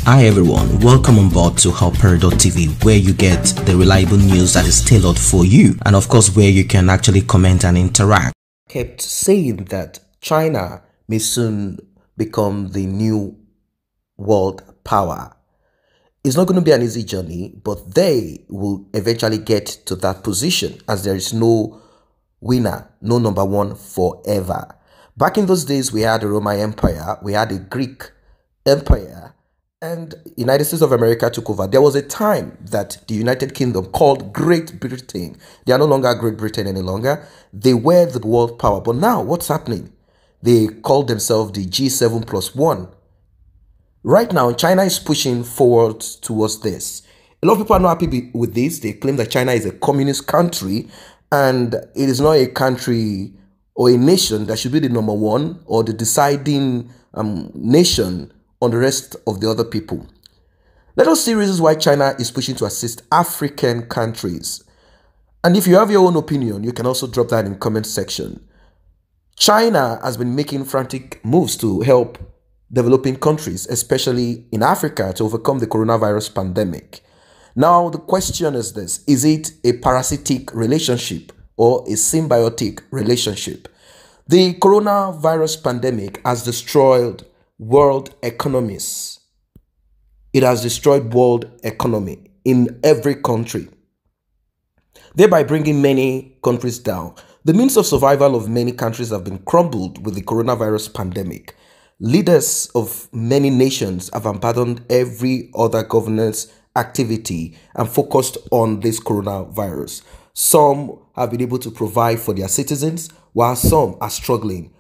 Hi everyone, welcome on board to Helper.tv, where you get the reliable news that is tailored for you, and of course where you can actually comment and interact. Kept saying that China may soon become the new world power. It's not going to be an easy journey, but they will eventually get to that position, as there is no winner, no number one forever. Back in those days, we had the Roman Empire, we had the Greek Empire, and United States of America took over. There was a time that the United Kingdom, called Great Britain, they are no longer Great Britain any longer. They were the world power. But now, what's happening? They call themselves the G7+1. Right now, China is pushing forward towards this. A lot of people are not happy with this. They claim that China is a communist country, and it is not a country or a nation that should be the number one or the deciding nation on the rest of the other people. Let us see reasons why China is pushing to assist African countries. And if you have your own opinion, you can also drop that in the comment section. China has been making frantic moves to help developing countries, especially in Africa, to overcome the coronavirus pandemic. Now, the question is this: is it a parasitic relationship or a symbiotic relationship? The coronavirus pandemic has destroyed world economies. It has destroyed world economy in every country, thereby bringing many countries down. The means of survival of many countries have been crumbled with the coronavirus pandemic. Leaders of many nations have abandoned every other governance activity and focused on this coronavirus. Some have been able to provide for their citizens, while some are struggling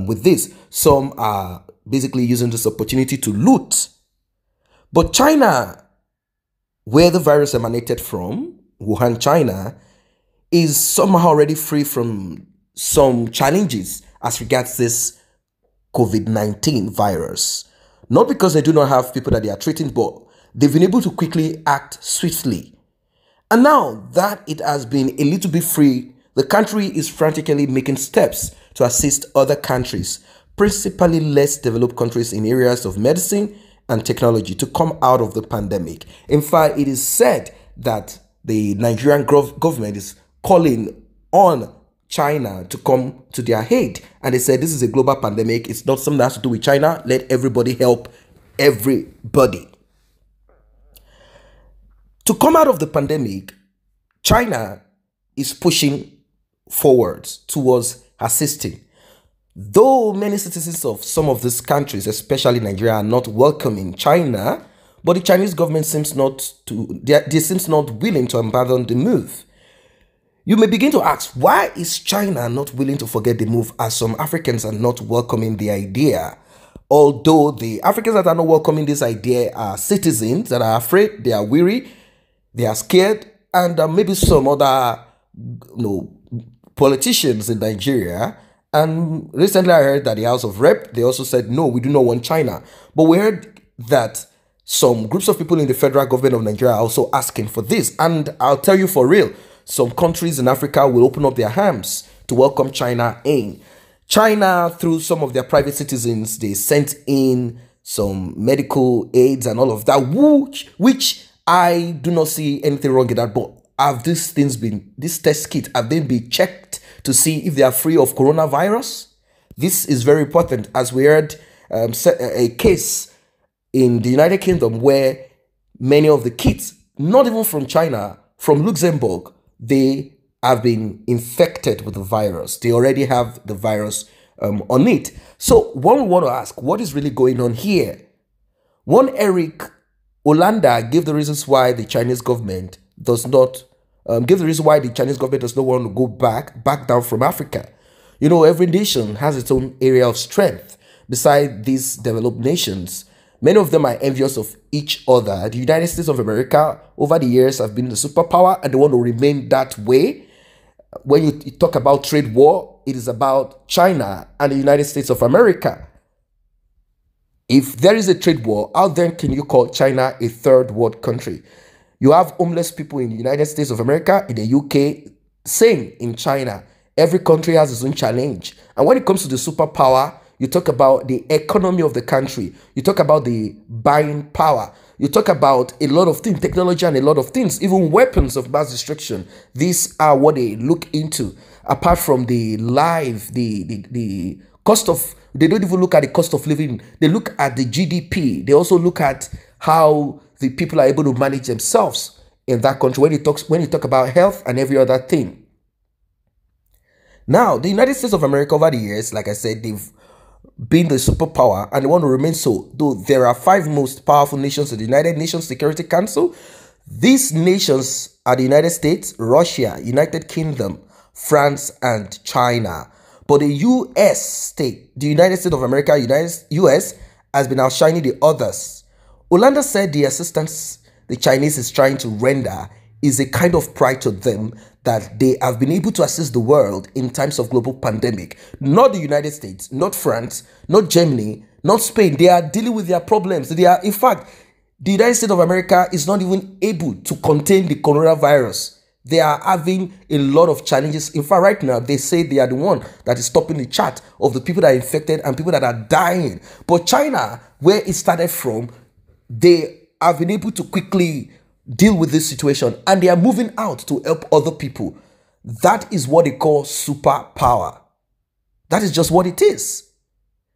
with this. Some are basically using this opportunity to loot. But China, where the virus emanated from, Wuhan, China, is somehow already free from some challenges as regards this COVID-19 virus. Not because they do not have people that they are treating, but they've been able to quickly act swiftly. And now that it has been a little bit free, the country is frantically making steps to assist other countries, principally less developed countries in areas of medicine and technology, to come out of the pandemic. In fact, it is said that the Nigerian government is calling on China to come to their aid. And they said this is a global pandemic. It's not something that has to do with China. Let everybody help everybody. To come out of the pandemic, China is pushing forward towards assisting. Though many citizens of some of these countries, especially Nigeria, are not welcoming China, but the Chinese government seems not willing to abandon the move. You may begin to ask, why is China not willing to forget the move, as some Africans are not welcoming the idea? Although the Africans that are not welcoming this idea are citizens that are afraid, they are weary, they are scared, and maybe some other politicians in Nigeria. And recently I heard that the House of Rep, they also said, no, we do not want China. But we heard that some groups of people in the federal government of Nigeria are also asking for this. And I'll tell you for real, some countries in Africa will open up their arms to welcome China in. China, through some of their private citizens, they sent in some medical aids and all of that, which I do not see anything wrong in that. But have these test kits, have they been checked to see if they are free of coronavirus? This is very important, as we heard a case in the United Kingdom where many of the kits, not even from China, from Luxembourg, they have been infected with the virus. They already have the virus on it. So one want to ask, what is really going on here? One Eric Olanda gave the reasons why the Chinese government does not want to go back down from Africa. You know, every nation has its own area of strength. Besides these developed nations, many of them are envious of each other. The United States of America, over the years, have been the superpower, and they want to remain that way. When you talk about trade war, it is about China and the United States of America. If there is a trade war, how then can you call China a third world country? You have homeless people in the United States of America, in the UK, same in China. Every country has its own challenge. And when it comes to the superpower, you talk about the economy of the country, you talk about the buying power, you talk about a lot of things, technology and a lot of things, even weapons of mass destruction. These are what they look into. Apart from the the cost of, they don't even look at the cost of living. They look at the GDP. They also look at how the people are able to manage themselves in that country when you talk about health and every other thing. Now, the United States of America over the years, like I said, they've been the superpower and they want to remain so. Though there are 5 most powerful nations in the United Nations Security Council, these nations are the United States, Russia, United Kingdom, France, and China. But the the United States of America, US, has been outshining the others. Hollanda said the assistance the Chinese is trying to render is a kind of pride to them that they have been able to assist the world in times of global pandemic. Not the United States, not France, not Germany, not Spain. They are dealing with their problems. In fact, the United States of America is not even able to contain the coronavirus. They are having a lot of challenges. In fact, right now, they say they are the one that is stopping the chart of the people that are infected and people that are dying. But China, where it started from, they have been able to quickly deal with this situation and they are moving out to help other people. That is what they call superpower. That is just what it is.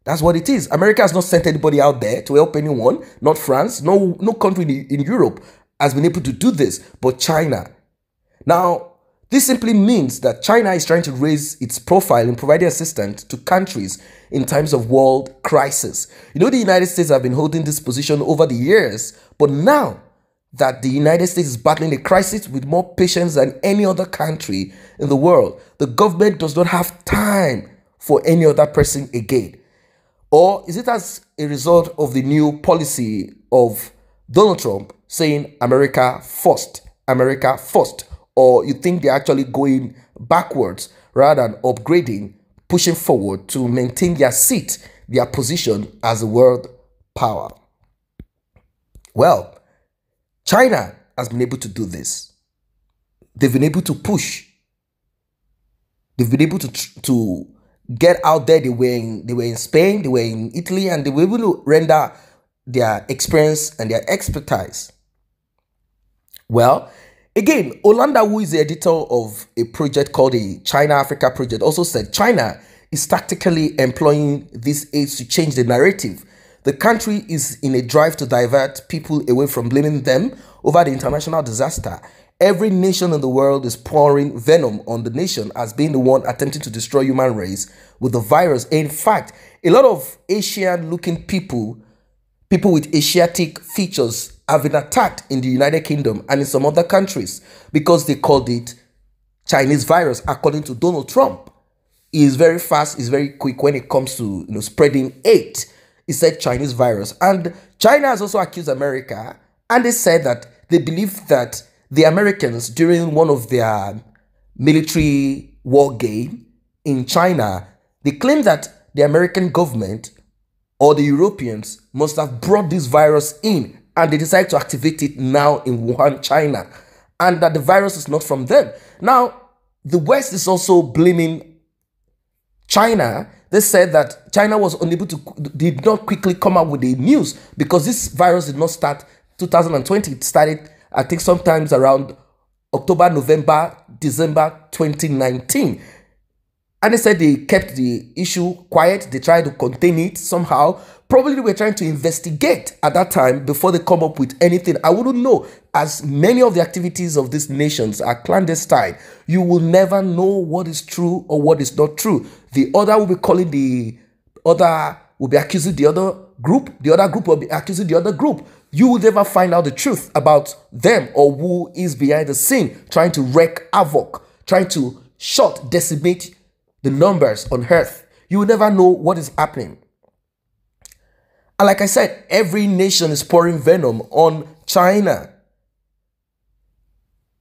That's what it is. America has not sent anybody out there to help anyone. Not France. No country in Europe has been able to do this, but China. Now, this simply means that China is trying to raise its profile in providing assistance to countries in times of world crisis. You know, the United States have been holding this position over the years, but now that the United States is battling a crisis with more patience than any other country in the world, the government does not have time for any other person again. Or is it as a result of the new policy of Donald Trump saying America first, America first? Or you think they're actually going backwards rather than upgrading, pushing forward to maintain their seat, their position as a world power? Well, China has been able to do this. They've been able to push. They've been able to get out there. They were in Spain, they were in Italy, and they were able to render their experience and their expertise. Well, again, Hollanda, who is the editor of a project called the China-Africa Project, also said China is tactically employing these aids to change the narrative. The country is in a drive to divert people away from blaming them over the international disaster. Every nation in the world is pouring venom on the nation as being the one attempting to destroy human race with the virus. In fact, a lot of Asian-looking people with Asiatic features have been attacked in the United Kingdom and in some other countries because they called it Chinese virus, according to Donald Trump. He is very fast, he's very quick when it comes to spreading hate. He said Chinese virus. And China has also accused America, and they said that they believe that the Americans, during one of their military war game in China, they claim that the American government or the Europeans must have brought this virus in and they decided to activate it now in Wuhan, China, and that the virus is not from them. Now, the West is also blaming China. They said that China was unable to, did not quickly come up with the news because this virus did not start 2020. It started, I think, sometimes around October, November, December 2019. And they said they kept the issue quiet. They tried to contain it somehow. Probably they were trying to investigate at that time before they come up with anything. I wouldn't know, as many of the activities of these nations are clandestine. You will never know what is true or what is not true. The other will be calling the other, will be accusing the other group. The other group will be accusing the other group. You will never find out the truth about them or who is behind the scene, trying to wreak havoc, trying to decimate the numbers on earth. You will never know what is happening. And like I said, every nation is pouring venom on China.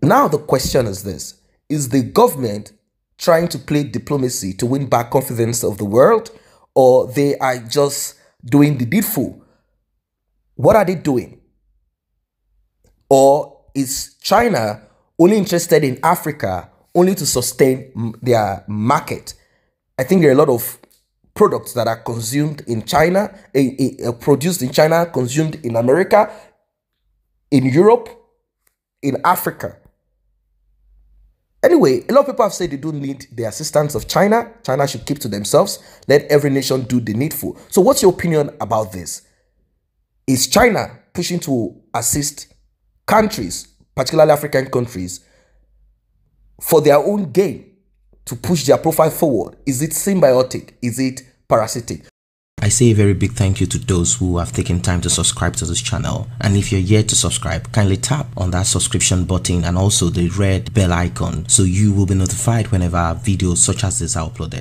Now the question is this: is the government trying to play diplomacy to win back confidence of the world, or they are just doing the needful? What are they doing? Or is China only interested in Africa only to sustain their market? I think there are a lot of products that are consumed in China, produced in China, consumed in America, in Europe, in Africa. Anyway, a lot of people have said they don't need the assistance of China. China should keep to themselves. Let every nation do the needful. So what's your opinion about this? Is China pushing to assist countries, particularly African countries, for their own gain, to push their profile forward? Is it symbiotic? Is it parasitic? I say a very big thank you to those who have taken time to subscribe to this channel. And if you're yet to subscribe, kindly tap on that subscription button and also the red bell icon so you will be notified whenever videos such as this are uploaded.